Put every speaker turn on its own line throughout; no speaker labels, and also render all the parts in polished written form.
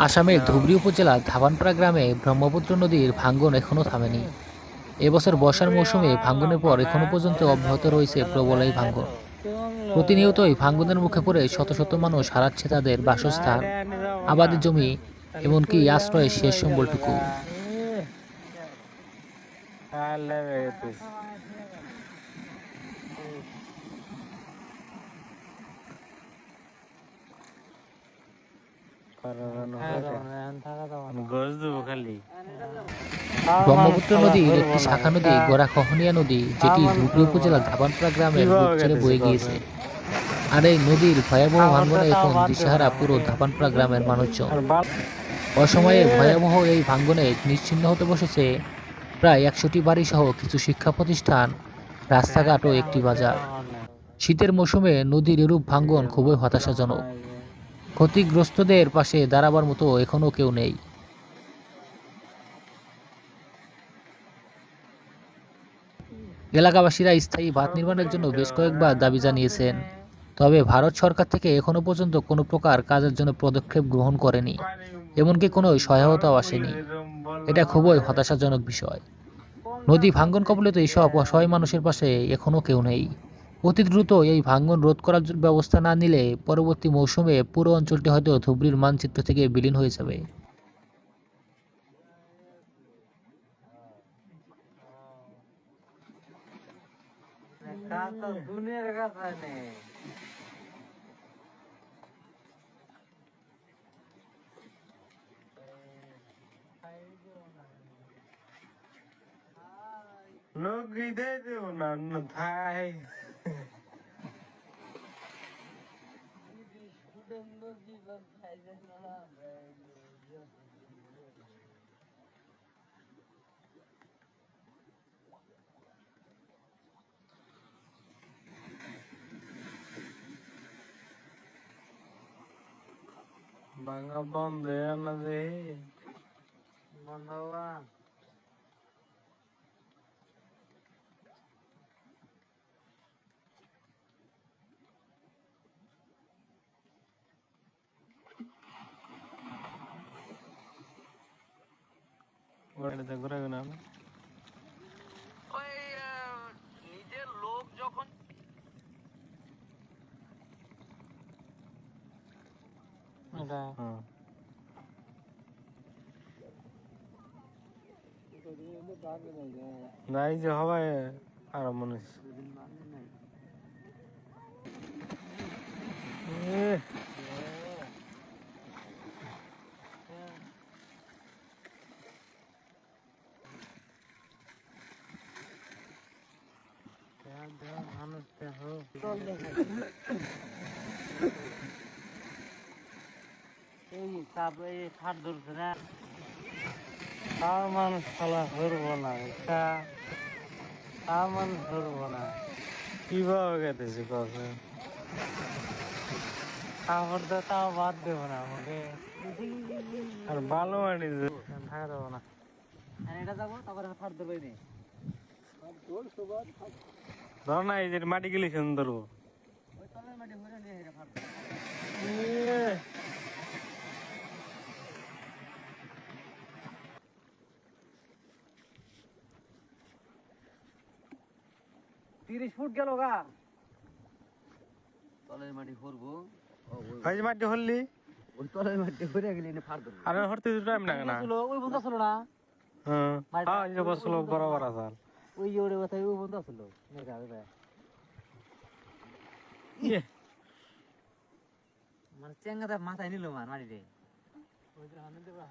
আসামের ধুবড়ী উপজেলার ধাবানপাড়া গ্রামে ব্রহ্মপুত্র নদীর ভাঙ্গন এখনও থামেনি। এবছর বর্ষার মৌসুমে ভাঙ্গনের পর এখনও পর্যন্ত অব্যাহত রয়েছে প্রবল এই ভাঙ্গন। প্রতিনিয়তই ভাঙ্গনের মুখে পড়ে শত শত মানুষ হারাচ্ছে তাদের বাসস্থান, আবাদি জমি, এমনকি আশ্রয়ের শেষ সম্বলটুকু। ব্রহ্মপুত্র নদীর একটি শাখা নদী গড়াখহনিয়া নদী, যেটি ধুবড়ী উপজেলার ধাবানপাড়া গ্রামের বুক ছেড়ে বয়ে গিয়েছে। আর এই নদীর ভয়াবহ ভাঙ্গনে এখন দিশেহারা পুরো ধাবানপাড়া গ্রামের মানুষজন। অসময়ে ভয়াবহ এই ভাঙ্গনে নিশ্চিহ্ন হতে বসেছে প্রায় ১০০টি বাড়ি সহ কিছু শিক্ষা প্রতিষ্ঠান, রাস্তাঘাট ও একটি বাজার। শীতের মৌসুমে নদীর এরূপ ভাঙ্গন খুবই হতাশাজনক। ক্ষতিগ্রস্তদের পাশে দাঁড়াবার মতো এখনও কেউ নেই। এলাকাবাসীরা স্থায়ী বাঁধ নির্মাণের জন্য বেশ কয়েকবার দাবি জানিয়েছেন, তবে ভারত সরকার থেকে এখনও পর্যন্ত কোনো প্রকার কাজের জন্য পদক্ষেপ গ্রহণ করেনি, এমনকি কোনো সহায়তাও আসেনি। এটা খুবই হতাশাজনক বিষয়। নদী ভাঙ্গন কবলিত এইসব অসহায় মানুষের পাশে এখনও কেউ নেই। অতি দ্রুত এই ভাঙ্গন রোধ করার ব্যবস্থা না নিলে পরবর্তী মৌসুমে পুরো অঞ্চলটি হয়তো ধুবড়ীর মানচিত্র থেকে বিলীন হয়ে যাবে।
Bangga bom deh nanti. Mandawa. Gua ada gura guna. ওই নিজের লোক যখন এটা নাই যে হবে আর মানুষ মানুষ এই সাপ এই ছাড় ধরছে না, তার মানুষ খেলা ধরবো না, তার মানুষ ধরবো না, কিভাবে গেতেছে কথা কাপড় তো তাও বাদ দেবো না আমাকে, আর ভালো মানি থাকা দেবো না, এটা যাবো তারপরে ছাড় ধরবে নি ধর না, এই যে মাটি গেলে ধরবো ওই তলের মাটি ভরে নিয়ে 30 ফুট গেল গা তলের মাটি ভরবো, ভাই মাটি হললি ওই তলের মাটি ভরে গেলি না ফার ধরবো, আরে হরতে টাইম লাগে না, ওই বন্ধ ছিল না, হ্যাঁ হ্যাঁ এই বসল বরাবর আছে ওই ওরে কথা ওই বন্ধ ছিল নেগা রে ইয়ে মানে চেঙ্গাটা মাথায় নিল মারি রে ওই যে হানে দেবা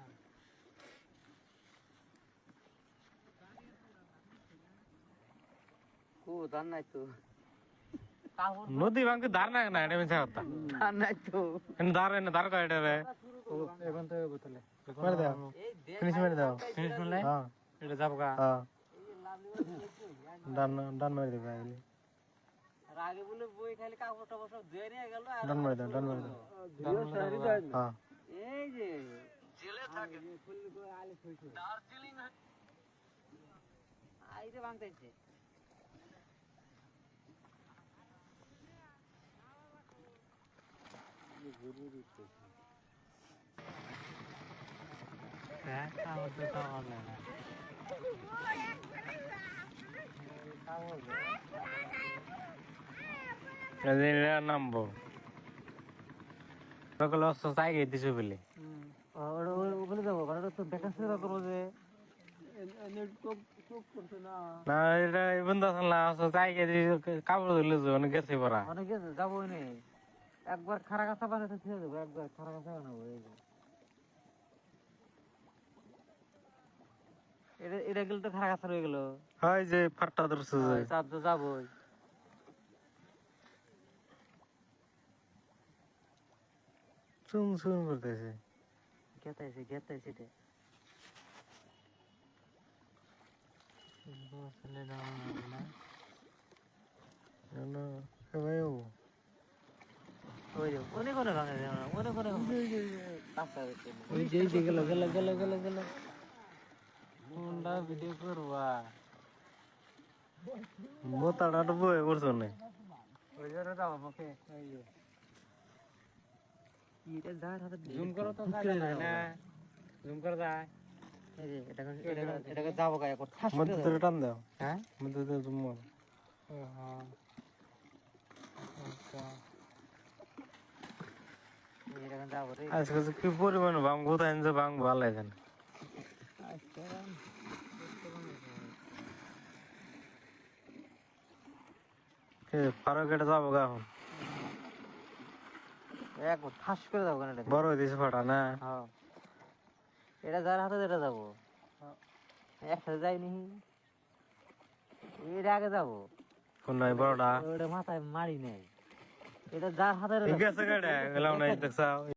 ও দান নাই তো নদী ভাঙতে ধার না না এটা মিছা কথা ধার নাই তো ধার না ধার কয় এটা রে ও এখন তো বোতলে করে দাও ফিনিশ মেরে দাও ফিনিশ করলে হ্যাঁ এটা যাব গা হ্যাঁ ডান মেরে দে ভাই আর আগে বলে বই খালি কাপড়টা সব ধুয়ে নিয়ে গেল আর ডান মেরে দাও হ্যাঁ এই যে জেলে থাকে ফুল আলি থইছে দার্জিলিং আইতে ভাঙতেছে নামবো সকালে অস্ত চাই দিছো বলে
ওখানে যাবো কারণ তো দেখাশোনা করবো যে
না এটা বন্ধু না চাই কাপড় ধরলে অনেক গেছে পড়া
অনেক গেছে যাবোই নেই একবার খারা কাছা বানাতে ছেড়ে দেবো একবার খারা কাছা বানাবো এই যে এটা গেলে তো খারা কাছা রয়ে গেল
হয় যে ফাটটা ধরছে যে
চাপ তো যাবোই
চুন চুন করতেছে
গেতাইছে রে ওই যে অনেক অনেক অনেক অনেক ওই যে গেল
কোনটা ভিডিও করবা বোতাটা তো বয়ে করছো না
ওই জন্য যাবো মুখে এই যে এটা যার হাতে
জুম করো তো কাজ না জুম করে যায়
এই যে এটাকে যাবো গায়ে কর
মধ্যে ধরে টান দাও
হ্যাঁ
মধ্যে ধরে জুম মারো
হ্যাঁ আচ্ছা এটাকে যাবো রে
আজকে যে কি পরিমাণ বাং কোথায় যে বাং ভালো লাগে না
আজকে
ফারো কেটে যাবো গা এখন
একবার ঠাস করে যাবো কেন এটা
বড় হইতেছে ফাটা না
হ্যাঁ এটা যার হাতে এটা যাবো একসাথে যাইনি এটা আগে যাবো
কোন নাই বড়টা
ওটা মাথায় মারি নেই এটা যার হাতে
ঠিক আছে কেটে গেলাম না দেখছাও